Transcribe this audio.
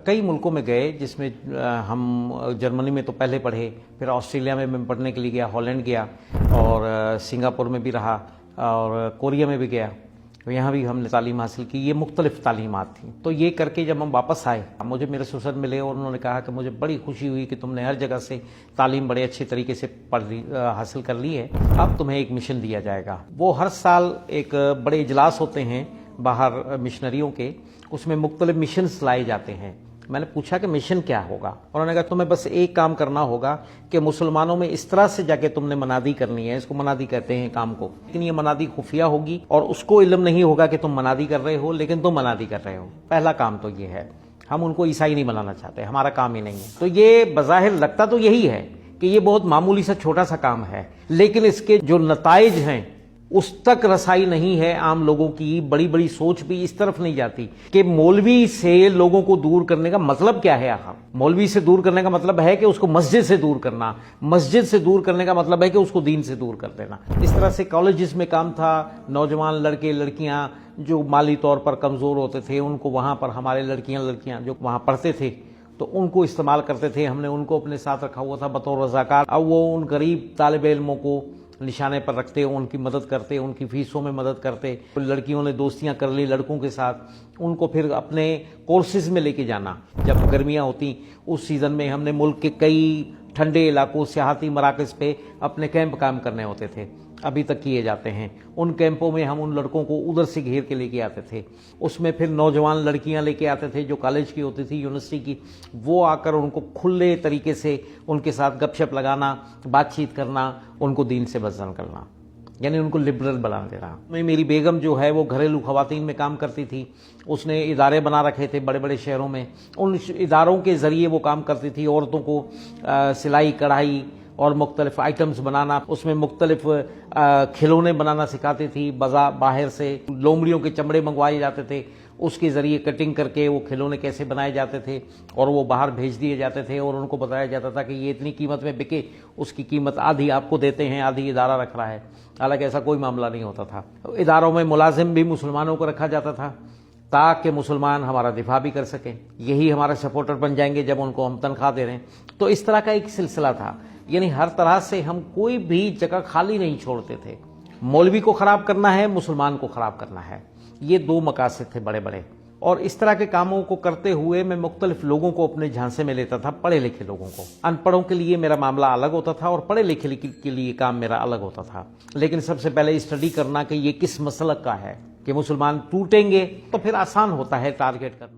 کئی ملکوں میں گئے، جس میں ہم جرمنی میں تو پہلے پڑھے، پھر آسٹریلیا میں پڑھنے کے لیے گیا، ہالینڈ گیا، اور سنگاپور میں بھی رہا، اور کوریا میں بھی گیا، یہاں بھی ہم نے تعلیم حاصل کی۔ یہ مختلف تعلیمات تھیں۔ تو یہ کر کے جب ہم واپس آئے، مجھے میرے سسر ملے اور انہوں نے کہا کہ مجھے بڑی خوشی ہوئی کہ تم نے ہر جگہ سے تعلیم بڑے اچھے طریقے سے حاصل کر لی ہے، اب تمہیں ایک مشن دیا جائے گا۔ وہ ہر سال ایک بڑے اجلاس ہوتے ہیں باہر مشنریوں کے، اس میں مختلف مشنز لائے جاتے ہیں۔ میں نے پوچھا کہ مشن کیا ہوگا؟ انہوں نے کہا تمہیں بس ایک کام کرنا ہوگا کہ مسلمانوں میں اس طرح سے جا کے تم نے منادی کرنی ہے، اس کو منادی کہتے ہیں کام کو، لیکن یہ منادی خفیہ ہوگی اور اس کو علم نہیں ہوگا کہ تم منادی کر رہے ہو، لیکن تم منادی کر رہے ہو۔ پہلا کام تو یہ ہے۔ ہم ان کو عیسائی نہیں بنانا چاہتے، ہمارا کام ہی نہیں ہے۔ تو یہ بظاہر لگتا تو یہی ہے کہ یہ بہت معمولی سا چھوٹا سا کام ہے، لیکن اس کے جو نتائج ہیں اس تک رسائی نہیں ہے عام لوگوں کی۔ بڑی بڑی سوچ بھی اس طرف نہیں جاتی کہ مولوی سے لوگوں کو دور کرنے کا مطلب کیا ہے۔ آخر مولوی سے دور کرنے کا مطلب ہے کہ اس کو مسجد سے دور کرنا، مسجد سے دور کرنے کا مطلب ہے کہ اس کو دین سے دور کر دینا۔ اس طرح سے کالجز میں کام تھا، نوجوان لڑکے لڑکیاں جو مالی طور پر کمزور ہوتے تھے، ان کو وہاں پر ہمارے لڑکیاں جو وہاں پڑھتے تھے تو ان کو استعمال کرتے تھے۔ ہم نے ان کو اپنے ساتھ رکھا ہوا تھا بطور رضاکار۔ اب وہ ان غریب طالب علموں کو نشانے پر رکھتے، ان کی مدد کرتے، ان کی فیسوں میں مدد کرتے۔ لڑکیوں نے دوستیاں کر لی لڑکوں کے ساتھ، ان کو پھر اپنے کورسز میں لے کے جانا۔ جب گرمیاں ہوتی اس سیزن میں ہم نے ملک کے کئی ٹھنڈے علاقوں، سیاحتی مراکز پہ اپنے کیمپ کام کرنے ہوتے تھے، ابھی تک کیے جاتے ہیں۔ ان کیمپوں میں ہم ان لڑکوں کو ادھر سے گھیر کے لے کے آتے تھے، اس میں پھر نوجوان لڑکیاں لے کے آتے تھے جو کالج کی ہوتی تھی، یونیورسٹی کی، وہ آ کر ان کو کھلے طریقے سے ان کے ساتھ گپ شپ لگانا، بات چیت کرنا، ان کو دین سے بدزن کرنا، یعنی ان کو لبرل بنا دینا۔ میری بیگم جو ہے وہ گھریلو خواتین میں کام کرتی تھی، اس نے ادارے بنا رکھے تھے بڑے بڑے شہروں میں، ان اداروں کے ذریعے وہ کام کرتی تھی، عورتوں کو سلائی کڑھائی اور مختلف آئٹمز بنانا، اس میں مختلف کھلونے بنانا سکھاتی تھی۔ باہر سے لومڑیوں کے چمڑے منگوائے جاتے تھے، اس کے ذریعے کٹنگ کر کے وہ کھلونے کیسے بنائے جاتے تھے اور وہ باہر بھیج دیے جاتے تھے، اور ان کو بتایا جاتا تھا کہ یہ اتنی قیمت میں بکے، اس کی قیمت آدھی آپ کو دیتے ہیں، آدھی ادارہ رکھ رہا ہے۔ حالانکہ ایسا کوئی معاملہ نہیں ہوتا تھا۔ اداروں میں ملازم بھی مسلمانوں کو رکھا جاتا تھا تاکہ مسلمان ہمارا دفاع بھی کر سکیں، یہی ہمارا سپورٹر بن جائیں گے جب ان کو ہم تنخواہ دے رہے ہیں۔ تو اس طرح کا ایک سلسلہ تھا، یعنی ہر طرح سے ہم کوئی بھی جگہ خالی نہیں چھوڑتے تھے۔ مولوی کو خراب کرنا ہے، مسلمان کو خراب کرنا ہے، یہ دو مقاصد تھے بڑے بڑے۔ اور اس طرح کے کاموں کو کرتے ہوئے میں مختلف لوگوں کو اپنے جھانسے میں لیتا تھا، پڑھے لکھے لوگوں کو۔ ان پڑھوں کے لیے میرا معاملہ الگ ہوتا تھا اور پڑھے لکھے کے لیے کام میرا الگ ہوتا تھا، لیکن سب سے پہلے اسٹڈی کرنا کہ یہ کس مسلک کا ہے، کہ مسلمان ٹوٹیں گے تو پھر آسان ہوتا ہے ٹارگیٹ کرنا۔